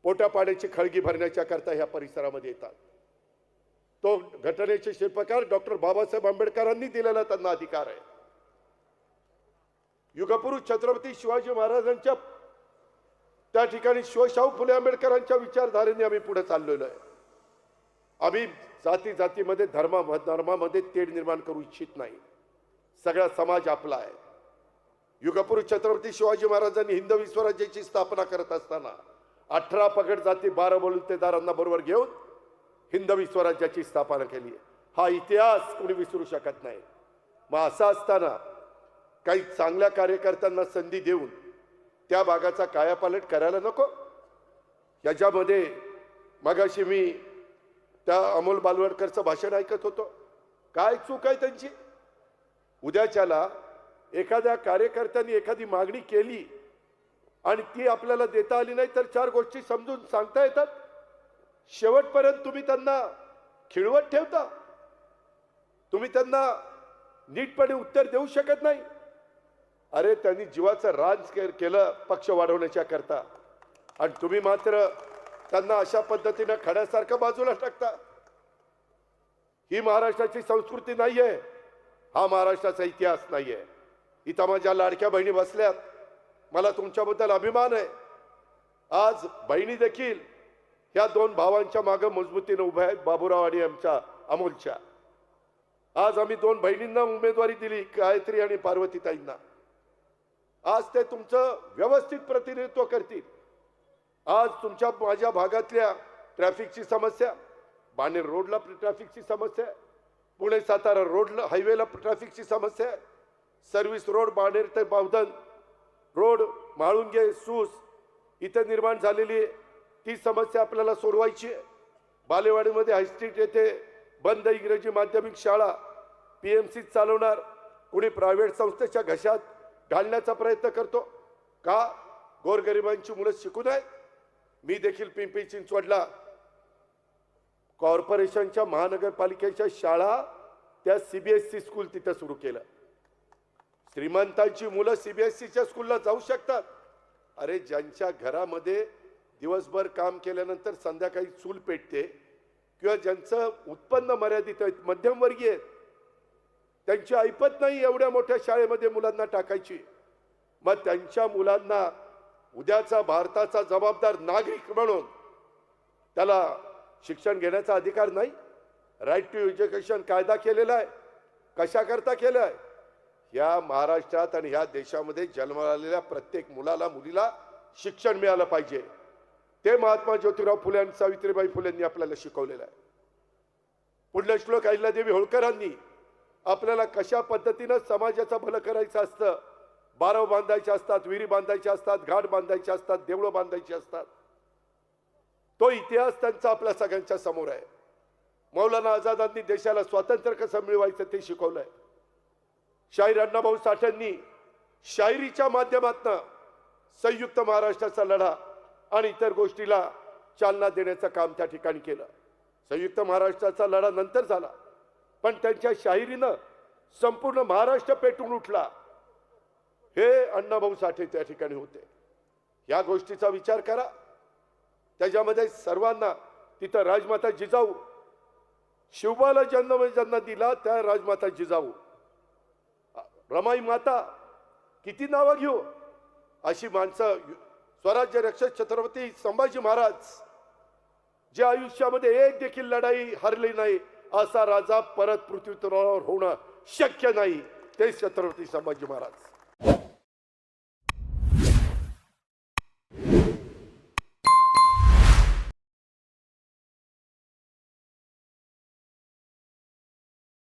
पोटापाण्याची खळगी भरण्याच्या करता ह्या परिसरामध्ये येतात। तो घटनेचे शिल्पकार डॉक्टर बाबासाहेब आंबेडकरांनी दिलेला त्यांना अधिकार आहे। युगपुरुष छत्रपती शिवाजी महाराजांच्या त्या ठिकाणी शिवशाहू फुले आंबेडकरांच्या विचारधारेने आम्ही पुढे चाललेलो आहे। आम्ही जाती जातीमध्ये धर्मामध्ये तेढ निर्माण करू इच्छित नाही। सगळा समाज आपला आहे। युगपुरुष छत्रपती शिवाजी महाराजांनी हिंदवी स्वराज्याची स्थापना करत असताना 18 पगड जाती 12 बलुतेदारांना बरोबर घेऊन हिंदवी स्वराज्याची स्थापना केली। हा इतिहास कोणी विसरू शकत नाही। मग असं असताना काही चांगल्या कार्यकर्त्यांना संधी देऊन त्या भागाचा कायापालट करायला नको। याच्यामध्ये मगाशी मी त्या अमोल बालवडकरचं भाषण ऐकत होतो। काय चूक आहे त्यांची? उद्याच्याला एखाद्या कार्यकर्त्यांनी एखादी मागणी केली आणि ती आपल्याला देता आली नाही तर 4 गोष्टी समजून सांगता येतात। शेवटपर्यंत तुम्ही त्यांना खिळवत ठेवता, तुम्ही त्यांना नीटपणे उत्तर देऊ शकत नाही। अरे त्यांनी जीवाचं राज केलं पक्ष वाढवण्याच्या करता आणि तुम्ही मात्र त्यांना अशा पद्धतीने खड्यासारखं बाजूला टाकता। ही महाराष्ट्राची संस्कृती नाहीये, हा महाराष्ट्राचा इतिहास नाहीये। इथं माझ्या लाडक्या बहिणी बसल्यात, मला तुमच्याबद्दल अभिमान आहे। आज बहिणी देखील ह्या 2 भावांच्या मागे मजबूतीने उभ्या आहेत, बाबूराव आणि आमच्या अमोलच्या। आज आम्ही 2 बहिणींना उमेदवारी दिली, गायत्री आणि पार्वतीताईंना। आज ते तुमचं व्यवस्थित प्रतिनिधित्व करतील। आज तुमच्या माझ्या भागातल्या ट्रॅफिकची समस्या, बाणेर रोडला ट्रॅफिकची समस्या, पुणे सातारा रोडला हायवेला ट्रॅफिकची समस्या, सर्व्हिस रोड बाणेर ते बावधन रोड माळुंगे सूस इथे निर्माण झालेली ती समस्या आपल्याला सोडवायची आहे। बालेवाडीमध्ये हायस्ट्रीट येथे बंद इंग्रजी माध्यमिक शाळा पीएमसी चालवणार, कुणी प्रायव्हेट संस्थेच्या घशात घालण्याचा प्रयत्न करतो का? गोरगरिबांची मुलं शिकू नये। मी देखील पिंपरी चिंचवडला कॉर्पोरेशनच्या महानगरपालिकेच्या शाळा त्या सीबीएसई स्कूल तिथे सुरू केलं। श्रीमंतांची मुलं सीबीएसईच्या स्कूलला जाऊ शकतात। अरे ज्यांच्या घरामध्ये दिवसभर काम केल्यानंतर संध्याकाळी चूल पेटते किंवा ज्यांचं उत्पन्न मर्यादित आहे, मध्यमवर्गीय आहेत, त्यांची ऐपत नाही एवढ्या मोठ्या शाळेमध्ये मुलांना टाकायची। मग त्यांच्या मुलांना उद्याचा भारताचा जबाबदार नागरिक म्हणून त्याला शिक्षण घेण्याचा अधिकार नाही? राईट टू एज्युकेशन कायदा केलेला आहे, कशा करता केला आहे? या महाराष्ट्रात आणि या देशामध्ये जन्माला आलेल्या प्रत्येक मुलाला मुलीला शिक्षण मिळालं पाहिजे। ते महात्मा ज्योतिराव फुले आणि सावित्रीबाई फुलेंनी आपल्याला शिकवलेलं आहे। पुण्यश्लोक अहिल्यादेवी होळकरांनी आपल्याला कशा पद्धतीने समाजाचं भलं करायचं असतं, बारव बांधायचे असतात, विहिरी बांधायचे असतात, घाट बांधायचे असतात, देवळं बांधायची असतात, तो इतिहास त्यांचा आपल्या सगळ्यांच्या समोर आहे। मौलाना आझादांनी देशाला स्वातंत्र्य कसं मिळवायचं ते शिकवलंय। शाहीर अण्णाभाऊ साठेंनी शायरीच्या माध्यमातून संयुक्त महाराष्ट्राचा लढा आणि इतर गोष्टीला चालना देण्याचं काम त्या ठिकाणी केलं। संयुक्त महाराष्ट्राचा लढा नंतर झाला, पण त्यांच्या शाहिरीनं संपूर्ण महाराष्ट्र पेटून उठला। हे अण्णाभाऊ साठे त्या ठिकाणी होते। या गोष्टीचा विचार करा। त्याच्यामध्ये सर्वांना तिथं राजमाता जिजाऊ, शिवबाला जन्म दिला त्या राजमाता जिजाऊ, रमाई माता, किती नावं घेऊ, अशी माणसं, स्वराज्य रक्षक छत्रपती संभाजी महाराज, जे आयुष्यामध्ये एक देखील लढाई हरली नाही असा राजा परत पृथ्वी तलावावर होणं शक्य नाही, ते छत्रपती संभाजी महाराज।